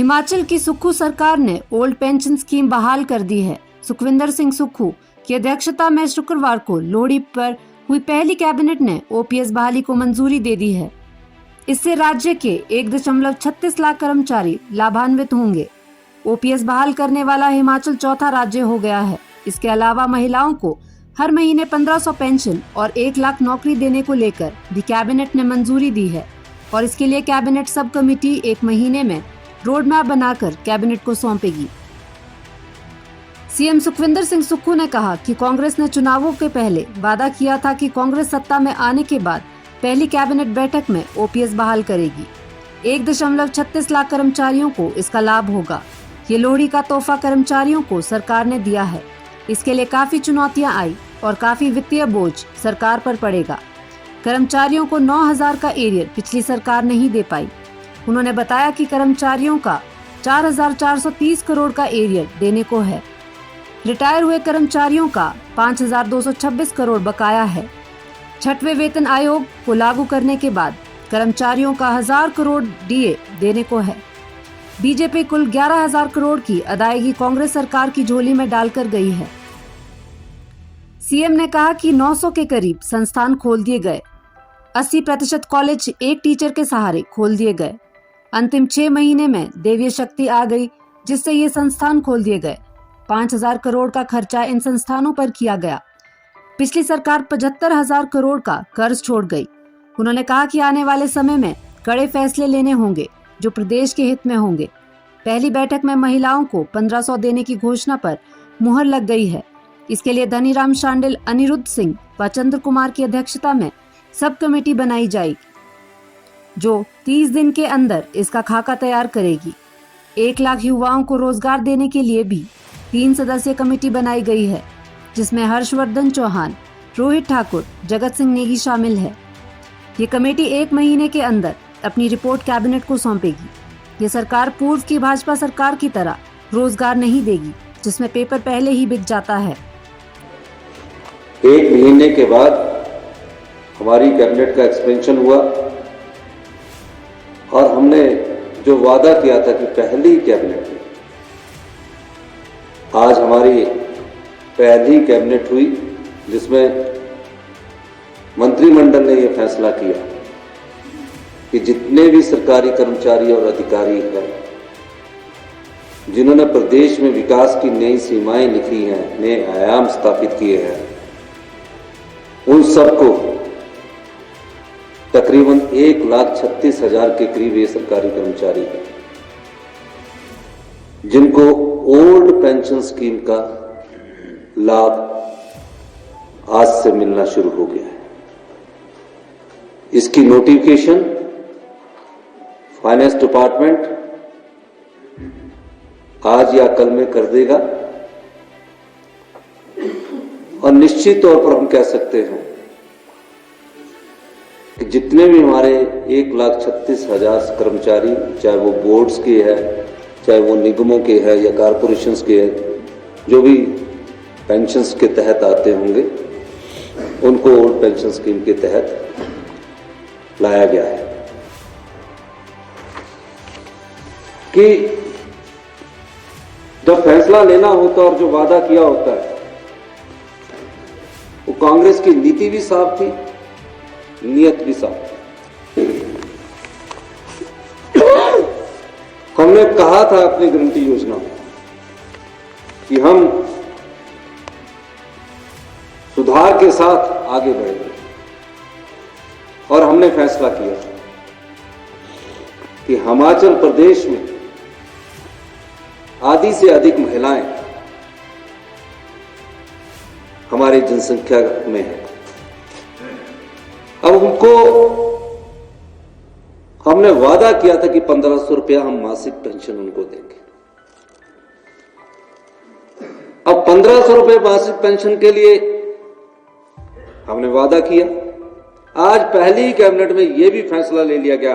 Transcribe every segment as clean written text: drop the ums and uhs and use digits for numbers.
हिमाचल की सुक्खू सरकार ने ओल्ड पेंशन स्कीम बहाल कर दी है। सुखविंदर सिंह सुक्खू की अध्यक्षता में शुक्रवार को लोहड़ी पर हुई पहली कैबिनेट ने ओपीएस बहाली को मंजूरी दे दी है। इससे राज्य के 1.36 लाख कर्मचारी लाभान्वित होंगे। ओपीएस बहाल करने वाला हिमाचल चौथा राज्य हो गया है। इसके अलावा महिलाओं को हर महीने 1500 पेंशन और 1 लाख नौकरी देने को लेकर भी कैबिनेट ने मंजूरी दी है और इसके लिए कैबिनेट सब कमेटी 1 महीने में रोड मैप बनाकर कैबिनेट को सौंपेगी। सीएम सुखविंदर सिंह सुक्खू ने कहा कि कांग्रेस ने चुनावों के पहले वादा किया था कि कांग्रेस सत्ता में आने के बाद पहली कैबिनेट बैठक में ओपीएस बहाल करेगी। 1.36 लाख कर्मचारियों को इसका लाभ होगा। ये लोहड़ी का तोहफा कर्मचारियों को सरकार ने दिया है। इसके लिए काफी चुनौतियां आई और काफी वित्तीय बोझ सरकार पर पड़ेगा। कर्मचारियों को 9000 का एरियर पिछली सरकार नहीं दे पाई। उन्होंने बताया कि कर्मचारियों का 4430 करोड़ का एरियर देने को है। रिटायर हुए कर्मचारियों का 5226 करोड़ बकाया है। छठवें वेतन आयोग को लागू करने के बाद कर्मचारियों का 1000 करोड़ डीए देने को है। बीजेपी कुल 11000 करोड़ की अदायगी कांग्रेस सरकार की झोली में डालकर गई है। सीएम ने कहा कि 900 के करीब संस्थान खोल दिए गए। 80% कॉलेज एक टीचर के सहारे खोल दिए गए। अंतिम 6 महीने में देवीय शक्ति आ गई, जिससे ये संस्थान खोल दिए गए। 5000 करोड़ का खर्चा इन संस्थानों पर किया गया। पिछली सरकार 75,000 करोड़ का कर्ज छोड़ गई। उन्होंने कहा कि आने वाले समय में कड़े फैसले लेने होंगे जो प्रदेश के हित में होंगे। पहली बैठक में महिलाओं को 1500 देने की घोषणा पर मुहर लग गई है। इसके लिए धनीराम शांडिल, अनिरुद्ध सिंह व चंद्र कुमार की अध्यक्षता में सब कमेटी बनाई जाएगी जो 30 दिन के अंदर इसका खाका तैयार करेगी। 1 लाख युवाओं को रोजगार देने के लिए भी 3 सदस्यीय कमेटी बनाई गई है, जिसमें हर्षवर्धन चौहान, रोहित ठाकुर, जगत सिंह नेगी शामिल है। ये कमेटी 1 महीने के अंदर अपनी रिपोर्ट कैबिनेट को सौंपेगी। ये सरकार पूर्व की भाजपा सरकार की तरह रोजगार नहीं देगी, जिसमें पेपर पहले ही बिक जाता है। 1 महीने के बाद हमारी कैबिनेट का एक्सपेंशन हुआ और हमने जो वादा किया था कि पहली कैबिनेट में, आज हमारी पहली कैबिनेट हुई जिसमें मंत्रिमंडल ने यह फैसला किया कि जितने भी सरकारी कर्मचारी और अधिकारी हैं जिन्होंने प्रदेश में विकास की नई सीमाएं लिखी हैं, नए आयाम स्थापित किए हैं, उन सबको तकरीबन 1,36,000 के करीब ये सरकारी कर्मचारी हैं जिनको ओल्ड पेंशन स्कीम का लाभ आज से मिलना शुरू हो गया है। इसकी नोटिफिकेशन फाइनेंस डिपार्टमेंट आज या कल में कर देगा और निश्चित तौर पर हम कह सकते हैं कि जितने भी हमारे 1,36,000 कर्मचारी, चाहे वो बोर्ड्स के हैं, चाहे वो निगमों के हैं या कारपोरेशंस के हैं, जो भी पेंशन्स के तहत आते होंगे, उनको ओल्ड पेंशन स्कीम के तहत लाया गया है कि जब फैसला लेना होता और जो वादा किया होता है, वो कांग्रेस की नीति भी साफ थी, नियत भी साफ थी। हमने कहा था अपनी गारंटी योजना में कि हम सुधार के साथ आगे बढ़ेंगे और हमने फैसला किया कि हिमाचल प्रदेश में आधी से अधिक महिलाएं हमारी जनसंख्या में है। अब उनको हमने वादा किया था कि 1500 रुपया हम मासिक पेंशन उनको देंगे। अब 1500 रुपये मासिक पेंशन के लिए हमने वादा किया। आज पहली ही कैबिनेट में यह भी फैसला ले लिया गया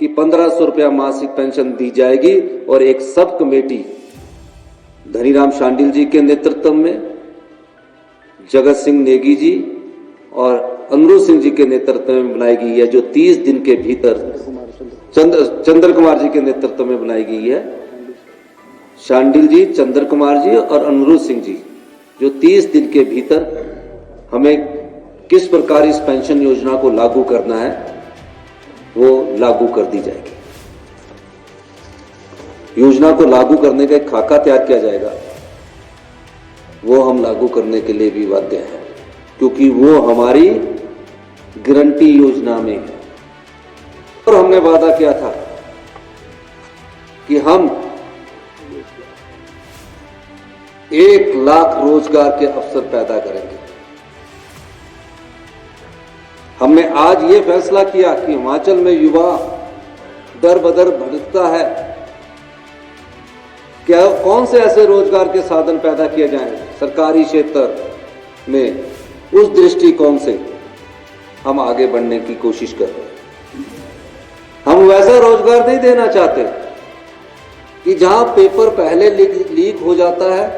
कि 1500 रुपया मासिक पेंशन दी जाएगी और एक सब कमेटी धनीराम शांडिल जी के नेतृत्व में, जगत सिंह नेगी जी और अनिरुद्ध सिंह जी के नेतृत्व में बनाई गई है, जो 30 दिन के भीतर चंद्र कुमार जी के नेतृत्व में बनाई गई है। शांडिल जी, चंद्र कुमार जी और अनिरुद्ध सिंह जी, जो 30 दिन के भीतर हमें किस प्रकार इस पेंशन योजना को लागू करना है वो लागू कर दी जाएगी। योजना को लागू करने का एक खाका तैयार किया जाएगा, वो हम लागू करने के लिए भी बाध्य हैं, क्योंकि वो हमारी गारंटी योजना में है। और हमने वादा किया था कि हम 1 लाख रोजगार के अवसर पैदा करेंगे। हमने आज ये फैसला किया कि हिमाचल में युवा दर बदर भटकता है, क्या कौन से ऐसे रोजगार के साधन पैदा किए जाएं सरकारी क्षेत्र में, उस दृष्टिकोण से हम आगे बढ़ने की कोशिश कर रहे हैं। हम वैसा रोजगार नहीं देना चाहते कि जहां पेपर पहले लीक हो जाता है,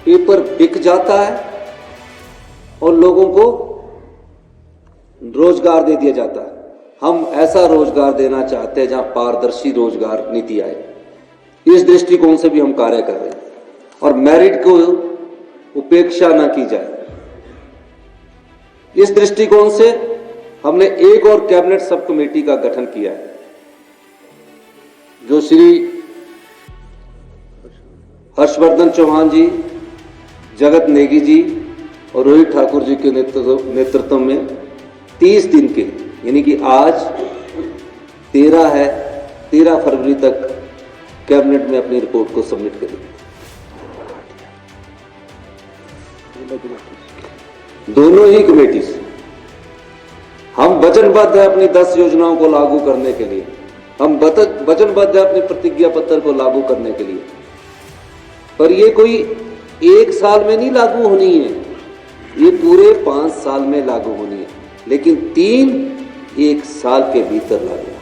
पेपर बिक जाता है और लोगों को रोजगार दे दिया जाता है। हम ऐसा रोजगार देना चाहते हैं जहां पारदर्शी रोजगार नीति आए। इस दृष्टिकोण से भी हम कार्य कर रहे हैं और मेरिट को उपेक्षा न की जाए, इस दृष्टिकोण से हमने एक और कैबिनेट सब कमेटी का गठन किया है, जो श्री हर्षवर्धन चौहान जी, जगत नेगी जी और रोहित ठाकुर जी के नेतृत्व में 30 दिन के, यानी कि आज 13 है, 13 फरवरी तक कैबिनेट में अपनी रिपोर्ट को सबमिट करेंगे। दोनों ही कमेटी से हम वचनबद्ध है अपनी 10 योजनाओं को लागू करने के लिए, हम वचनबद्ध है अपनी प्रतिज्ञा पत्र को लागू करने के लिए। पर ये कोई 1 साल में नहीं लागू होनी है, ये पूरे 5 साल में लागू होनी है, लेकिन 3 1 साल के भीतर लागू।